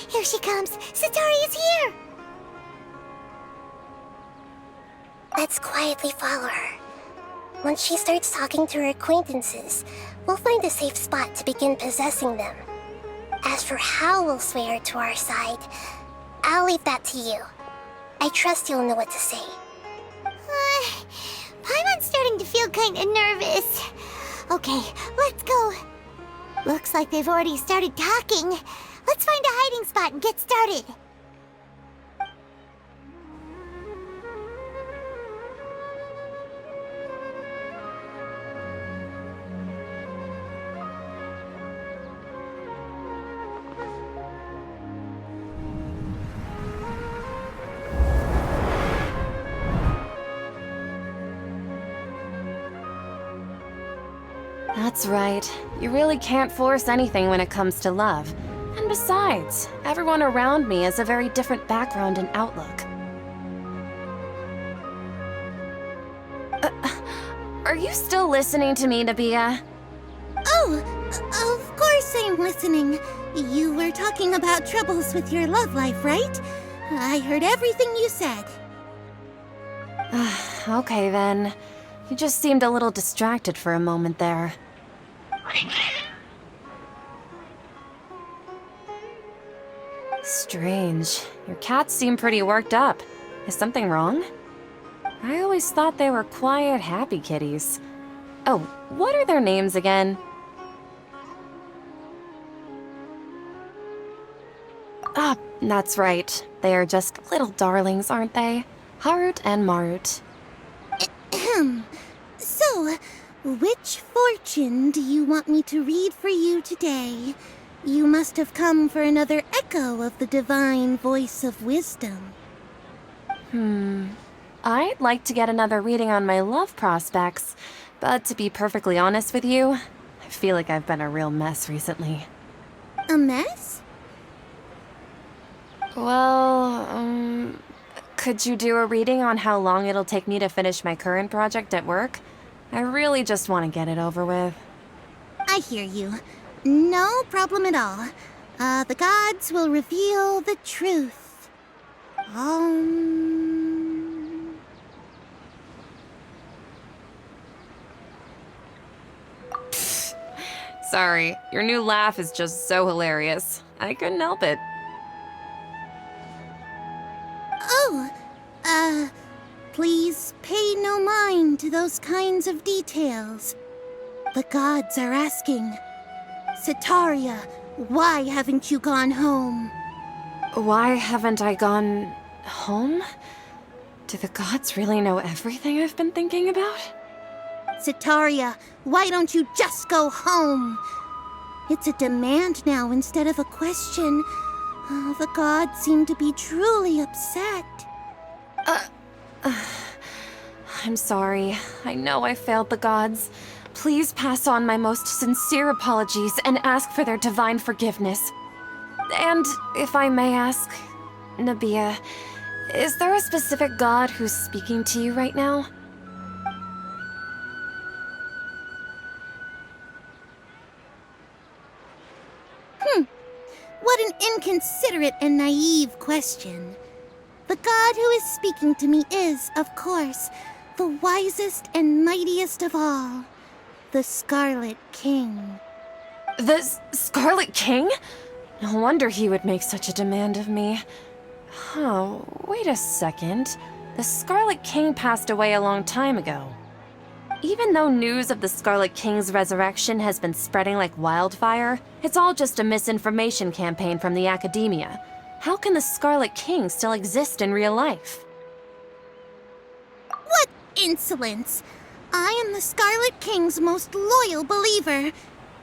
Here she comes! Satori is here! Let's quietly follow her. Once she starts talking to her acquaintances, we'll find a safe spot to begin possessing them. As for how we'll sway her to our side, I'll leave that to you. I trust you'll know what to say. Paimon's starting to feel kinda nervous. Okay, let's go. Looks like they've already started talking. Let's find a hiding spot and get started. That's right. You really can't force anything when it comes to love. And besides, everyone around me has a very different background and outlook. Are you still listening to me, Nabia? Oh, of course I'm listening. You were talking about troubles with your love life, right? I heard everything you said. Okay then. You just seemed a little distracted for a moment there. Strange. Your cats seem pretty worked up. Is something wrong? I always thought they were quiet, happy kitties. Oh, what are their names again? Ah, that's right. They are just little darlings, aren't they? Harut and Marut. So, which fortune do you want me to read for you today? You must have come for another echo of the divine voice of wisdom. I'd like to get another reading on my love prospects, but to be perfectly honest with you, I feel like I've been a real mess recently. A mess? Well, could you do a reading on how long it'll take me to finish my current project at work? I really just want to get it over with. I hear you. No problem at all. The gods will reveal the truth. Sorry, your new laugh is just so hilarious. I couldn't help it. Please pay no mind to those kinds of details. The gods are asking, Sataria, why haven't you gone home? Why haven't I gone home? Do the gods really know everything I've been thinking about? Sataria, why don't you just go home? It's a demand now instead of a question. The gods seem to be truly upset. I'm sorry. I know I failed the gods. Please pass on my most sincere apologies and ask for their divine forgiveness. And if I may ask, Nabia, is there a specific god who's speaking to you right now? What an inconsiderate and naive question. The god who is speaking to me is, of course, the wisest and mightiest of all, the Scarlet King. The Scarlet King? No wonder he would make such a demand of me. Oh, wait a second. The Scarlet King passed away a long time ago. Even though news of the Scarlet King's resurrection has been spreading like wildfire, it's all just a misinformation campaign from the academia. How can the Scarlet King still exist in real life? What insolence! I am the Scarlet King's most loyal believer.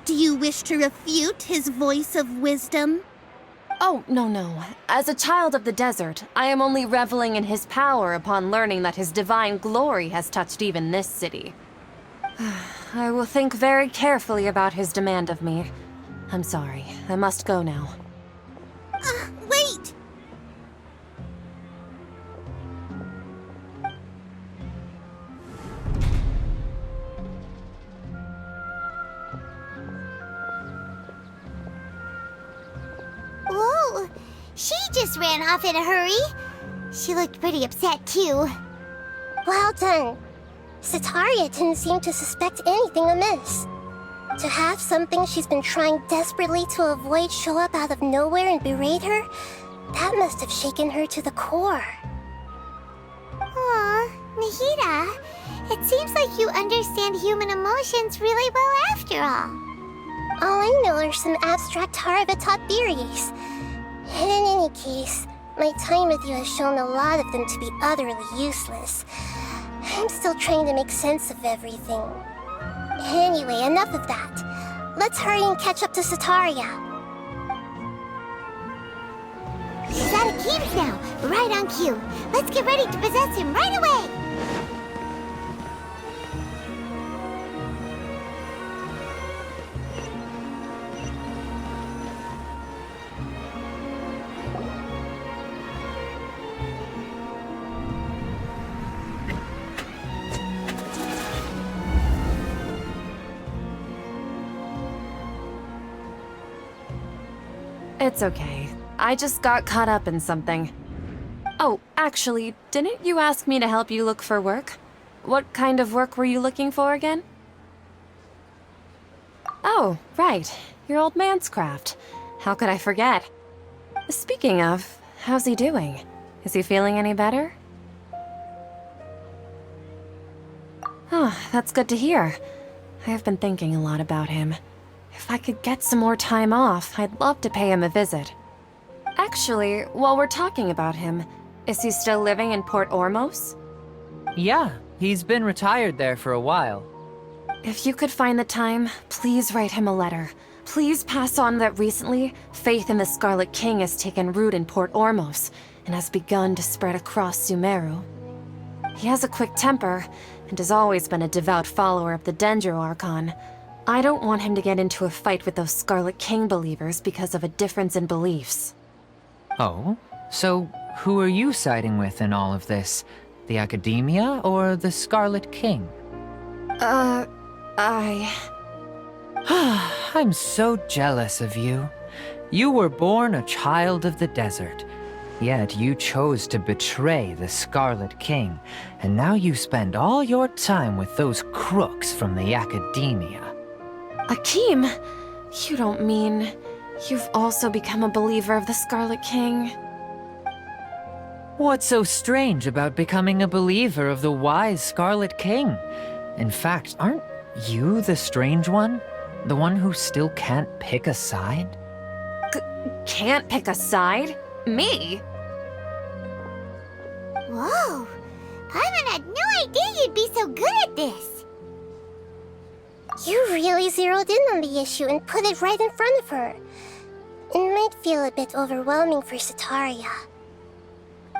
Do you wish to refute his voice of wisdom? Oh, no. As a child of the desert, I am only reveling in his power upon learning that his divine glory has touched even this city. I will think very carefully about his demand of me. I'm sorry. I must go now. Wait! Whoa! She just ran off in a hurry. She looked pretty upset, too. Well done. Sataria didn't seem to suspect anything amiss. To have something she's been trying desperately to avoid show up out of nowhere and berate her, that must have shaken her to the core. Aw, Nahida, it seems like you understand human emotions really well after all. All I know are some abstract Haravatot theories. In any case, my time with you has shown a lot of them to be utterly useless. I'm still trying to make sense of everything. Anyway, enough of that. Let's hurry and catch up to Sataria. He's at Akeem's now, right on cue. Let's get ready to possess him right away! It's okay. I just got caught up in something. Oh, actually, didn't you ask me to help you look for work? What kind of work were you looking for again? Oh, right. Your old man's craft. How could I forget? Speaking of, how's he doing? Is he feeling any better? Oh, that's good to hear. I have been thinking a lot about him. If I could get some more time off, I'd love to pay him a visit. Actually, while we're talking about him, is he still living in Port Ormos? Yeah, he's been retired there for a while. If you could find the time, please write him a letter. Please pass on that recently, faith in the Scarlet King has taken root in Port Ormos and has begun to spread across Sumeru. He has a quick temper and has always been a devout follower of the Dendro Archon. I don't want him to get into a fight with those Scarlet King believers because of a difference in beliefs. Oh? So, who are you siding with in all of this? The Academia or the Scarlet King? I'm so jealous of you. You were born a child of the desert. Yet you chose to betray the Scarlet King, and now you spend all your time with those crooks from the Academia. Akeem, you don't mean you've also become a believer of the Scarlet King? What's so strange about becoming a believer of the wise Scarlet King? In fact, aren't you the strange one? The one who still can't pick a side? Can't pick a side? Me? Whoa! Paimon had no idea you'd be so good at this! You really zeroed in on the issue and put it right in front of her. It might feel a bit overwhelming for Sataria.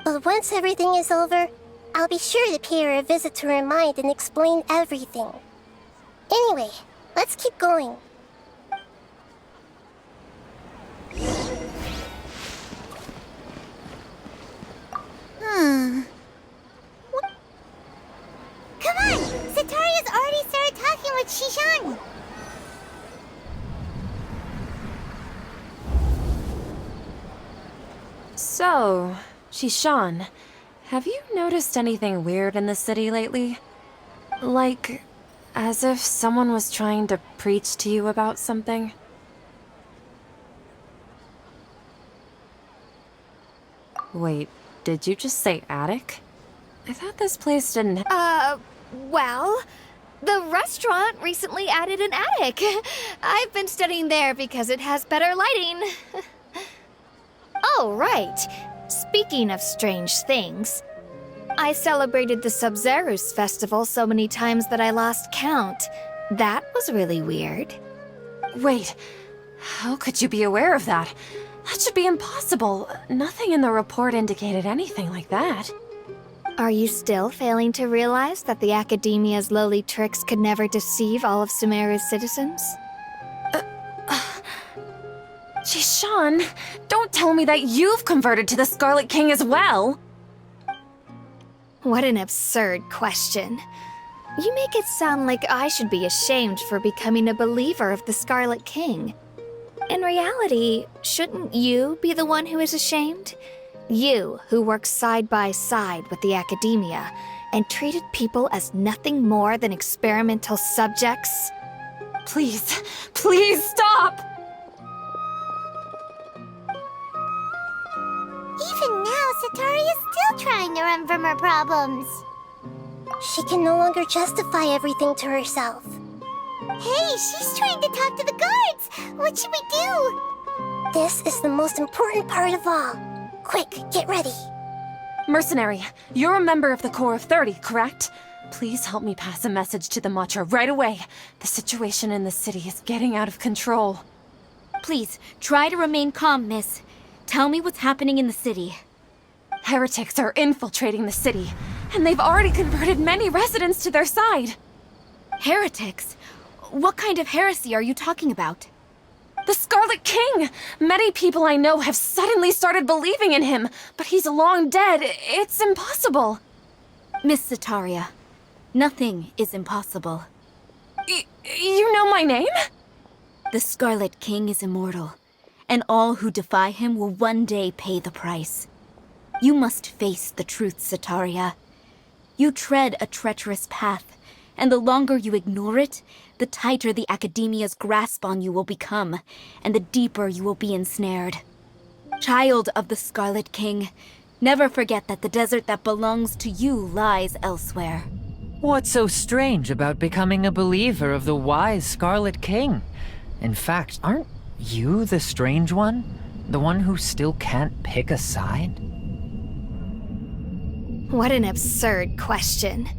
But once everything is over, I'll be sure to pay her a visit to her mind and explain everything. Anyway, let's keep going. Come on! Sataria's already started talking with Shishan! So, Shishan, have you noticed anything weird in the city lately? Like, as if someone was trying to preach to you about something? Wait, did you just say attic? I thought this place didn't Well, the restaurant recently added an attic. I've been studying there because it has better lighting. Oh, right. Speaking of strange things, I celebrated the Sub-Zerus festival so many times that I lost count. That was really weird. Wait, how could you be aware of that? That should be impossible. Nothing in the report indicated anything like that. Are you still failing to realize that the Academia's lowly tricks could never deceive all of Sumeru's citizens? Jishan, don't tell me that you've converted to the Scarlet King as well! What an absurd question. You make it sound like I should be ashamed for becoming a believer of the Scarlet King. In reality, shouldn't you be the one who is ashamed? You, who works side by side with the academia and treated people as nothing more than experimental subjects? Please, please stop! Even now, Satari is still trying to run from her problems. She can no longer justify everything to herself. Hey, she's trying to talk to the guards! What should we do? This is the most important part of all. Quick, get ready. Mercenary, you're a member of the Corps of 30, correct? Please help me pass a message to the Matcha right away. The situation in the city is getting out of control. Please, try to remain calm, miss. Tell me what's happening in the city. Heretics are infiltrating the city, and they've already converted many residents to their side. Heretics? What kind of heresy are you talking about? The Scarlet King! Many people I know have suddenly started believing in him, but he's long dead. It's impossible. Miss Sataria, nothing is impossible. You know my name? The Scarlet King is immortal, and all who defy him will one day pay the price. You must face the truth, Sataria. You tread a treacherous path, and the longer you ignore it, the tighter the Academia's grasp on you will become, and the deeper you will be ensnared. Child of the Scarlet King, never forget that the desert that belongs to you lies elsewhere. What's so strange about becoming a believer of the wise Scarlet King? In fact, aren't you the strange one? The one who still can't pick a side? What an absurd question.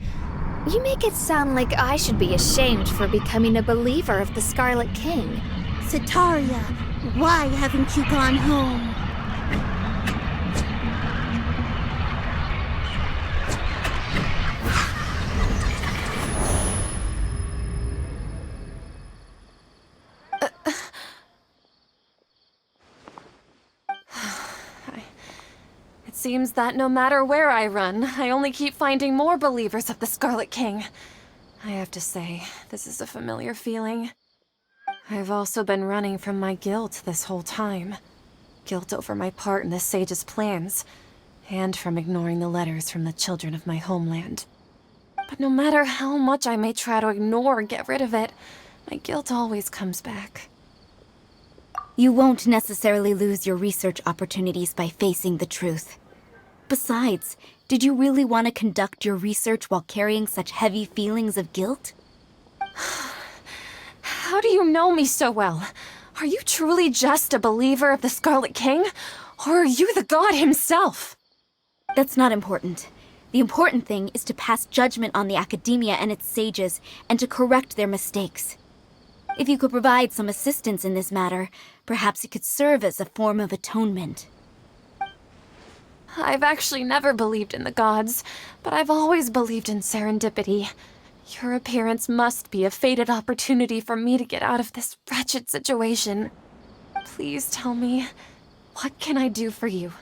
You make it sound like I should be ashamed for becoming a believer of the Scarlet King. Sataria, why haven't you gone home? It seems that no matter where I run, I only keep finding more believers of the Scarlet King. I have to say, this is a familiar feeling. I've also been running from my guilt this whole time. Guilt over my part in the Sage's plans, and from ignoring the letters from the children of my homeland. But no matter how much I may try to ignore or get rid of it, my guilt always comes back. You won't necessarily lose your research opportunities by facing the truth. Besides, did you really want to conduct your research while carrying such heavy feelings of guilt? How do you know me so well? Are you truly just a believer of the Scarlet King? Or are you the god himself? That's not important. The important thing is to pass judgment on the Academia and its sages, and to correct their mistakes. If you could provide some assistance in this matter, perhaps it could serve as a form of atonement. I've actually never believed in the gods, but I've always believed in serendipity. Your appearance must be a fated opportunity for me to get out of this wretched situation. Please tell me, what can I do for you?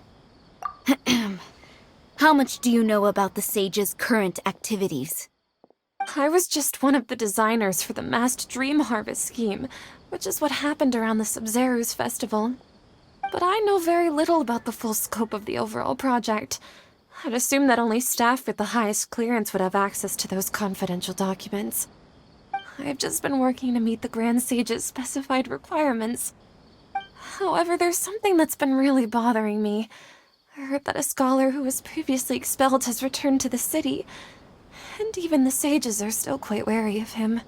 How much do you know about the sage's current activities? I was just one of the designers for the masked dream harvest scheme, which is what happened around the Sumeru's festival. But I know very little about the full scope of the overall project. I'd assume that only staff with the highest clearance would have access to those confidential documents. I've just been working to meet the Grand Sage's specified requirements. However, there's something that's been really bothering me. I heard that a scholar who was previously expelled has returned to the city, and even the sages are still quite wary of him.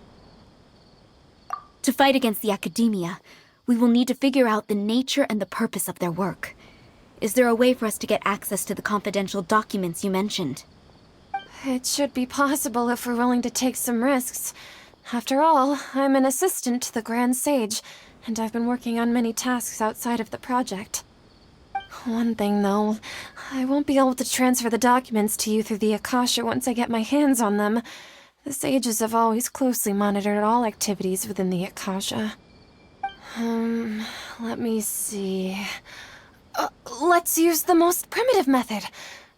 To fight against the Academia, we will need to figure out the nature and the purpose of their work. Is there a way for us to get access to the confidential documents you mentioned? It should be possible if we're willing to take some risks. After all, I'm an assistant to the Grand Sage, and I've been working on many tasks outside of the project. One thing, though, I won't be able to transfer the documents to you through the Akasha once I get my hands on them. The sages have always closely monitored all activities within the Akasha. Let me see. Let's use the most primitive method.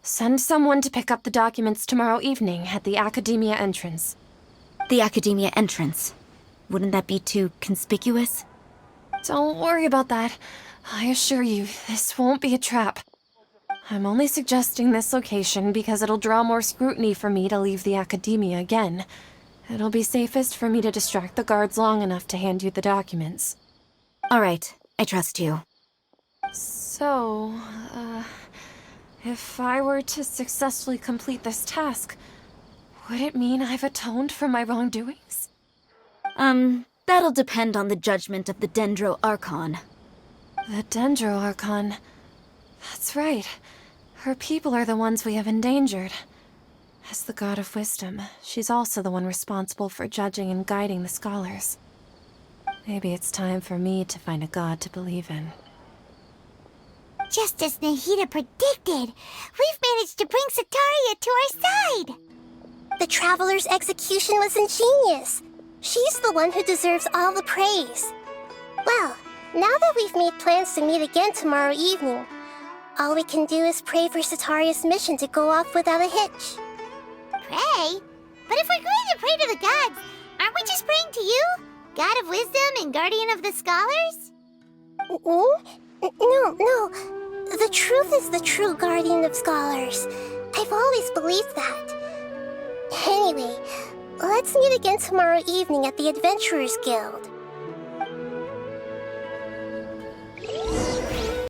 Send someone to pick up the documents tomorrow evening at the Academia entrance. The Academia entrance. Wouldn't that be too conspicuous? Don't worry about that. I assure you, this won't be a trap. I'm only suggesting this location because it'll draw more scrutiny for me to leave the Academia again. It'll be safest for me to distract the guards long enough to hand you the documents. All right, I trust you. So, if I were to successfully complete this task, would it mean I've atoned for my wrongdoings? That'll depend on the judgment of the Dendro Archon. The Dendro Archon. That's right. Her people are the ones we have endangered. As the god of wisdom, she's also the one responsible for judging and guiding the scholars. Maybe it's time for me to find a god to believe in. Just as Nahida predicted, we've managed to bring Sataria to our side! The Traveler's execution was ingenious. She's the one who deserves all the praise. Well, now that we've made plans to meet again tomorrow evening, all we can do is pray for Sataria's mission to go off without a hitch. Pray? But if we're going to pray to the gods, aren't we just praying to you? God of wisdom and guardian of the scholars? No. The truth is the true guardian of scholars. I've always believed that. Anyway, let's meet again tomorrow evening at the Adventurers Guild.